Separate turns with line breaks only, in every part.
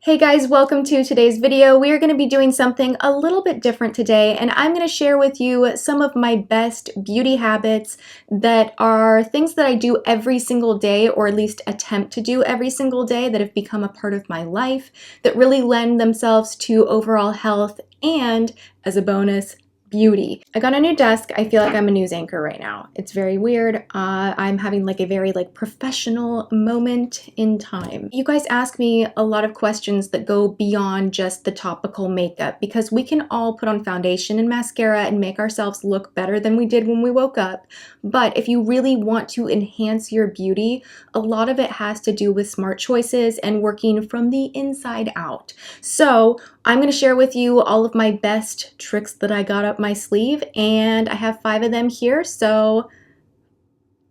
Hey guys, welcome to today's video. We are going to be doing something a little bit different today, and I'm going to share with you some of my best beauty habits that are things that I do every single day, or at least attempt to do every single day, that have become a part of my life, that really lend themselves to overall health and, as a bonus, beauty. I got a new desk. I feel like I'm a news anchor right now. It's very weird. I'm having like a very professional moment in time. You guys ask me a lot of questions that go beyond just the topical makeup, because we can all put on foundation and mascara and make ourselves look better than we did when we woke up. But if you really want to enhance your beauty, a lot of it has to do with smart choices and working from the inside out. So I'm going to share with you all of my best tricks that I got up my sleeve, and I have 5 of them here, so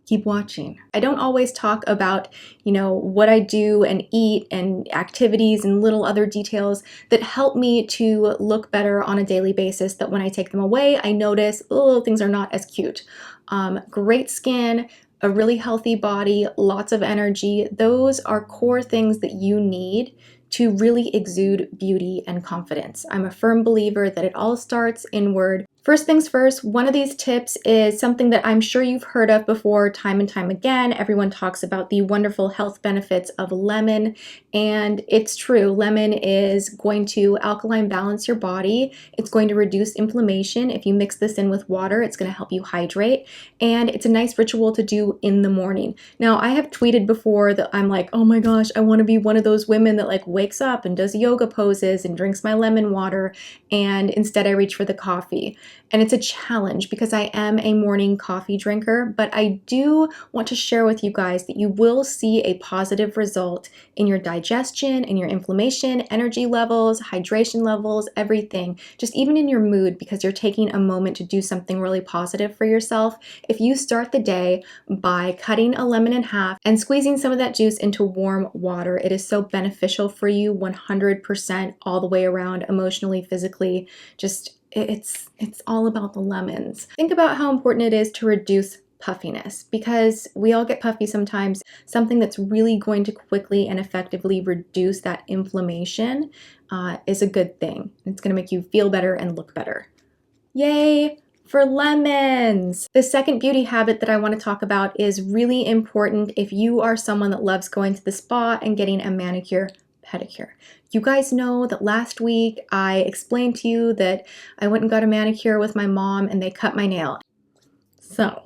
keep watching. I don't always talk about, what I do and eat and activities and little other details that help me to look better on a daily basis, that when I take them away, I notice, oh, things are not as cute. Great skin, a really healthy body, lots of energy. Those are core things that you need to really exude beauty and confidence. I'm a firm believer that it all starts inward. First things first, one of these tips is something that I'm sure you've heard of before time and time again. Everyone talks about the wonderful health benefits of lemon, and it's true. Lemon is going to alkaline balance your body. It's going to reduce inflammation. If you mix this in with water, it's going to help you hydrate, and it's a nice ritual to do in the morning. Now, I have tweeted before that I'm like, oh my gosh, I want to be one of those women that wakes up and does yoga poses and drinks my lemon water, and instead I reach for the coffee. And it's a challenge because I am a morning coffee drinker, but I do want to share with you guys that you will see a positive result in your digestion, in your inflammation, energy levels, hydration levels, everything, just even in your mood, because you're taking a moment to do something really positive for yourself. If you start the day by cutting a lemon in half and squeezing some of that juice into warm water, it is so beneficial for you 100% all the way around, emotionally, physically, just it's all about the lemons. Think about how important it is to reduce puffiness, because we all get puffy sometimes. Something that's really going to quickly and effectively reduce that inflammation is a good thing. It's going to make you feel better and look better. Yay for lemons! The second beauty habit that I want to talk about is really important if you are someone that loves going to the spa and getting a manicure, pedicure. You guys know that last week I explained to you that I went and got a manicure with my mom and they cut my nail. So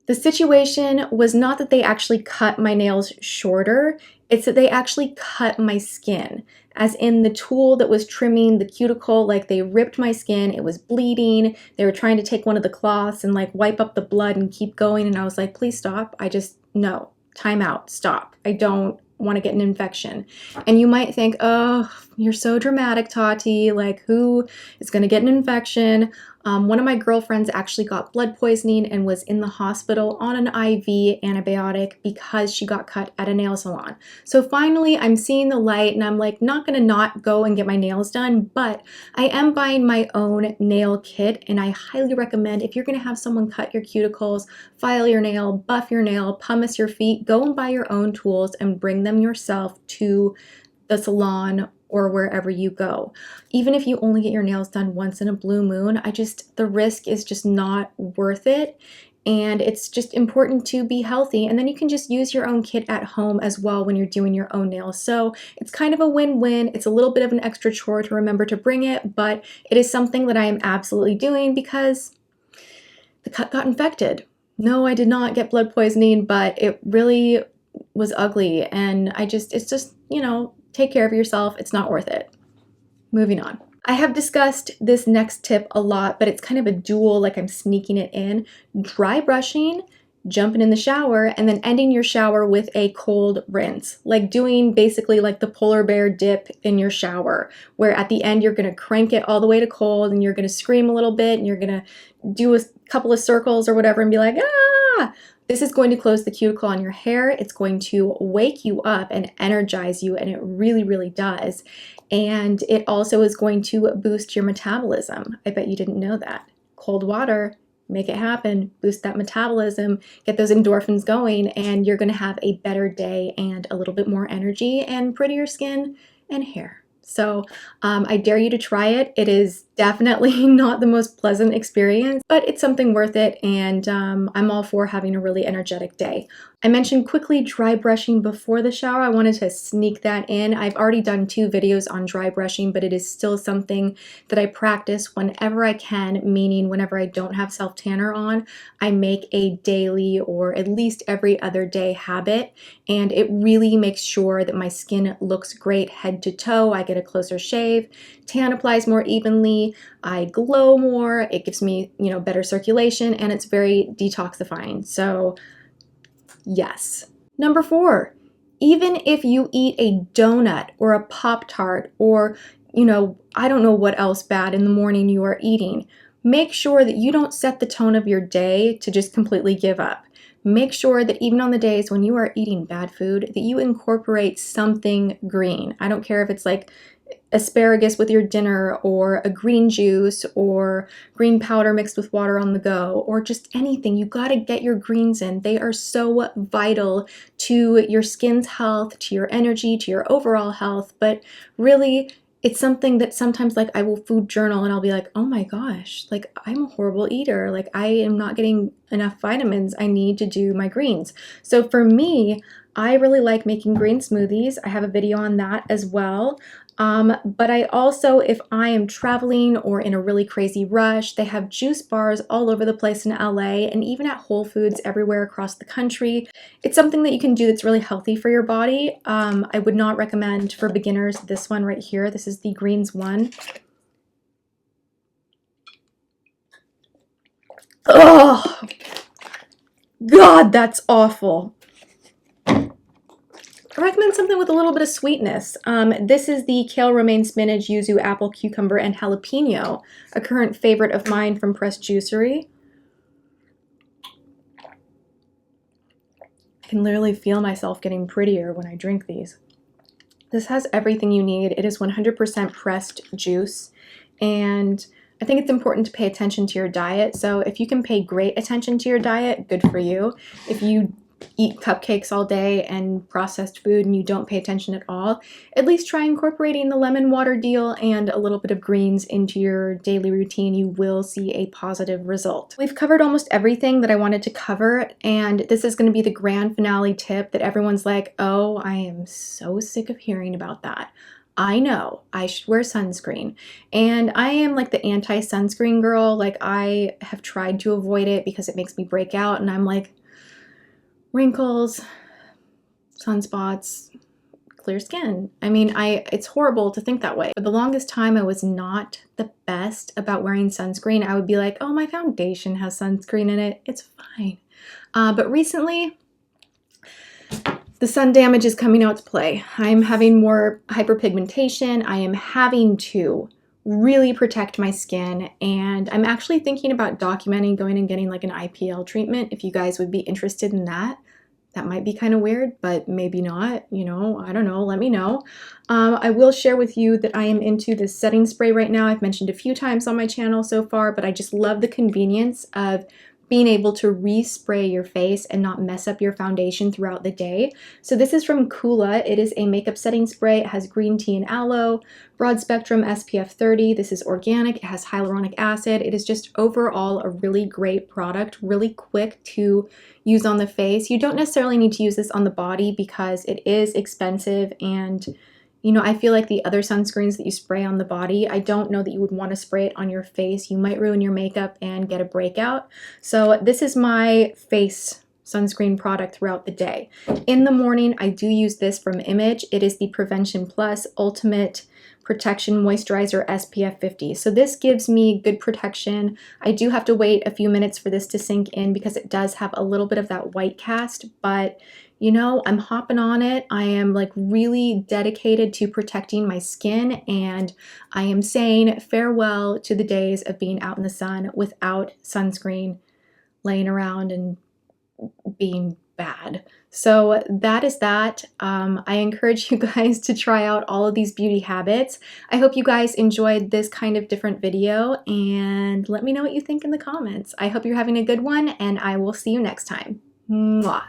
the situation was not that they actually cut my nails shorter, it's that they actually cut my skin. As in the tool that was trimming the cuticle, they ripped my skin, it was bleeding. They were trying to take one of the cloths and wipe up the blood and keep going, and I was like, please stop. No, time out, stop. I don't want to get an infection. And you might think, oh, you're so dramatic, Tati, who is going to get an infection? One of my girlfriends actually got blood poisoning and was in the hospital on an IV antibiotic because she got cut at a nail salon. So finally I'm seeing the light, and I'm not gonna not go and get my nails done, but I am buying my own nail kit, and I highly recommend, if you're gonna have someone cut your cuticles, file your nail, buff your nail, pumice your feet, go and buy your own tools and bring them yourself to the salon or wherever you go. Even if you only get your nails done once in a blue moon, the risk is just not worth it. And it's just important to be healthy. And then you can just use your own kit at home as well when you're doing your own nails. So it's kind of a win-win. It's a little bit of an extra chore to remember to bring it, but it is something that I am absolutely doing because the cut got infected. No, I did not get blood poisoning, but it really was ugly. And it's just, take care of yourself. It's not worth it. Moving on. I have discussed this next tip a lot, but it's kind of a dual, I'm sneaking it in. Dry brushing, jumping in the shower, and then ending your shower with a cold rinse. Doing basically the polar bear dip in your shower, where at the end you're going to crank it all the way to cold, and you're going to scream a little bit, and you're going to do a couple of circles or whatever and be like, ah! This is going to close the cuticle on your hair. It's going to wake you up and energize you, and it really, really does. And it also is going to boost your metabolism. I bet you didn't know that. Cold water, make it happen, boost that metabolism, get those endorphins going, and you're going to have a better day and a little bit more energy and prettier skin and hair. So I dare you to try it. It is definitely not the most pleasant experience, but it's something worth it, and I'm all for having a really energetic day. I mentioned quickly dry brushing before the shower. I wanted to sneak that in. I've already done 2 videos on dry brushing, but it is still something that I practice whenever I can, meaning whenever I don't have self-tanner on. I make a daily or at least every other day habit, and it really makes sure that my skin looks great head to toe. I get a closer shave, tan applies more evenly, I glow more, it gives me, better circulation, and it's very detoxifying. So yes. Number 4, even if you eat a donut or a Pop-Tart or, I don't know what else bad in the morning you are eating, make sure that you don't set the tone of your day to just completely give up. Make sure that even on the days when you are eating bad food, that you incorporate something green. I don't care if it's like asparagus with your dinner, or a green juice, or green powder mixed with water on the go, or just anything. You got to get your greens in. They are so vital to your skin's health, to your energy, to your overall health. But really, it's something that sometimes, like, I will food journal and I'll be like, oh my gosh, like, I'm a horrible eater. Like, I am not getting enough vitamins. I need to do my greens. So for me, I really like making green smoothies. I have a video on that as well. But I also, if I am traveling or in a really crazy rush, they have juice bars all over the place in LA and even at Whole Foods everywhere across the country. It's something that you can do that's really healthy for your body. I would not recommend for beginners this one right here. This is the Greens one. Oh, God, that's awful. I recommend something with a little bit of sweetness. This is the kale, romaine, spinach, yuzu, apple, cucumber, and jalapeno, a current favorite of mine from Pressed Juicery. I can literally feel myself getting prettier when I drink these. This has everything you need. It is 100% pressed juice, and I think it's important to pay attention to your diet. So if you can pay great attention to your diet, good for you. If you eat cupcakes all day and processed food and you don't pay attention at all, at least try incorporating the lemon water deal and a little bit of greens into your daily routine. You will see a positive result. We've covered almost everything that I wanted to cover, and this is going to be the grand finale tip that everyone's like, oh, I am so sick of hearing about that. I know I should wear sunscreen, and I am like the anti-sunscreen girl. Like, I have tried to avoid it because it makes me break out, and I'm like, wrinkles, sunspots, clear skin. I mean, it's horrible to think that way. For the longest time, I was not the best about wearing sunscreen. I would be like, oh, my foundation has sunscreen in it. It's fine. But recently, the sun damage is coming out to play. I'm having more hyperpigmentation. I am having to really protect my skin, and I'm actually thinking about documenting going and getting like an IPL treatment. If you guys would be interested in that. That might be kind of weird, but maybe not, I don't know, let me know. I will share with you that I am into this setting spray right now. I've mentioned a few times on my channel so far, but I just love the convenience of being able to respray your face and not mess up your foundation throughout the day. So this is from Coola. It is a makeup setting spray. It has green tea and aloe, broad spectrum SPF 30. This is organic. It has hyaluronic acid. It is just overall a really great product, really quick to use on the face. You don't necessarily need to use this on the body because it is expensive, and I feel like the other sunscreens that you spray on the body, I don't know that you would want to spray it on your face. You might ruin your makeup and get a breakout. So this is my face sunscreen product throughout the day. In the morning, I do use this from Image. It is the Prevention Plus Ultimate Protection Moisturizer SPF 50. So this gives me good protection. I do have to wait a few minutes for this to sink in because it does have a little bit of that white cast, but I'm hopping on it. I am like really dedicated to protecting my skin, and I am saying farewell to the days of being out in the sun without sunscreen, laying around and being bad. So that is that. I encourage you guys to try out all of these beauty habits. I hope you guys enjoyed this kind of different video, and let me know what you think in the comments. I hope you're having a good one, and I will see you next time. Mwah.